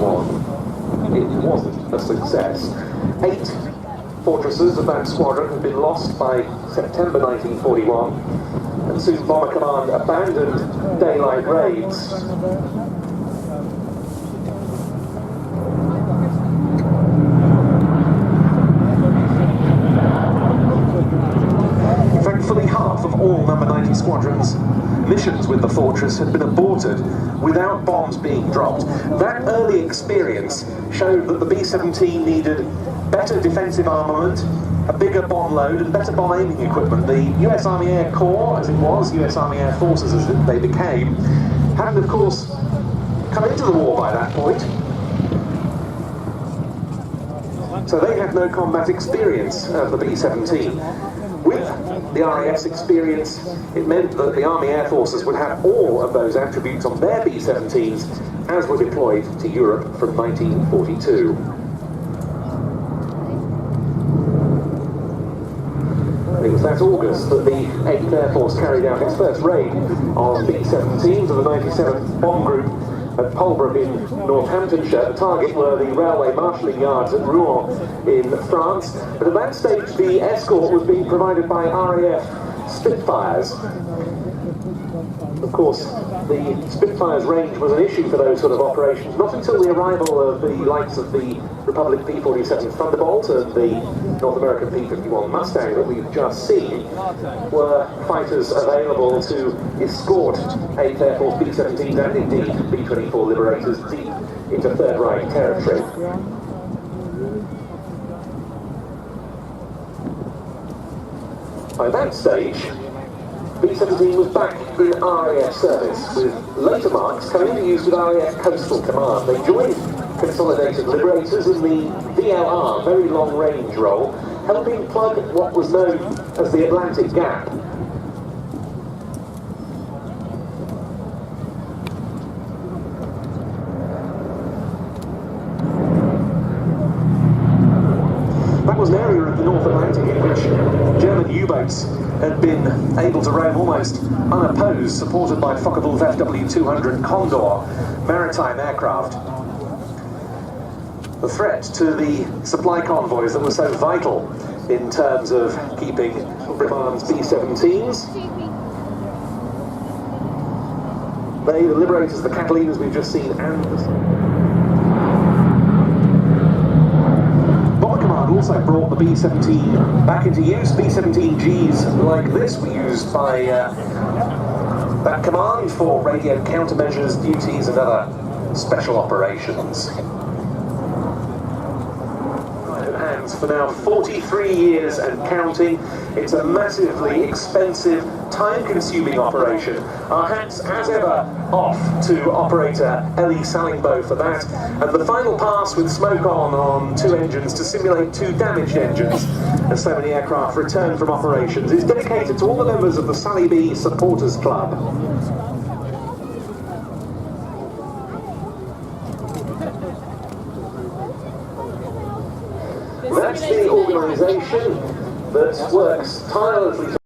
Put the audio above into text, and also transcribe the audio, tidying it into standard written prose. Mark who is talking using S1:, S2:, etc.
S1: 1941, it wasn't a success. 8 fortresses of that squadron had been lost by September 1941, and soon Bomber Command abandoned daylight raids. Thankfully, half of all No. 90 Squadron's missions with the Fortress had been aborted without bombs being dropped. That early experience showed that the B-17 needed better defensive armament, a bigger bomb load and better bomb aiming equipment. The US Army Air Corps, as it was, US Army Air Forces as they became, hadn't of course come into the war by that point. So they had no combat experience of the B-17. With the RAF's experience, it meant that the Army Air Forces would have all of those attributes on their B-17s as were deployed to Europe from 1942. It was that August that the 8th Air Force carried out its first raid on B-17s of the 97th Bomb Group at Polbrook in Northamptonshire. The target were the railway marshalling yards at Rouen in France, but at that stage the escort was being provided by RAF Spitfires. Of course, the Spitfire's range was an issue for those sort of operations, not until the arrival of the likes of the Republic P-47 Thunderbolt and the North American P-51 Mustang that we've just seen were fighters available to escort 8th Air Force B-17s and indeed B-24 Liberators deep into Third Reich territory. By that stage, B-17 was back in RAF service, with later marks coming into use with RAF Coastal Command. They joined Consolidated Liberators in the VLR, very long-range role, helping plug what was known as the Atlantic Gap. That was an area of the North Atlantic in which German U-boats had been able to roam almost unopposed, supported by Focke-Wulf FW-200 Condor maritime aircraft. The threat to the supply convoys that were so vital in terms of keeping Britain's B-17s. They, the Liberators, the Catalinas we've just seen, and also brought the B-17 back into use. B-17Gs like this were used by that command for radio countermeasures, duties and other special operations. For now 43 years and counting. It's a massively expensive, time-consuming operation. Our hats, as ever, off to operator Ellie Sallingbow for that, and the final pass with smoke on 2 engines to simulate 2 damaged engines as so many aircraft return from operations is dedicated to all the members of the Sally B Supporters Club. That's the organisation that works tirelessly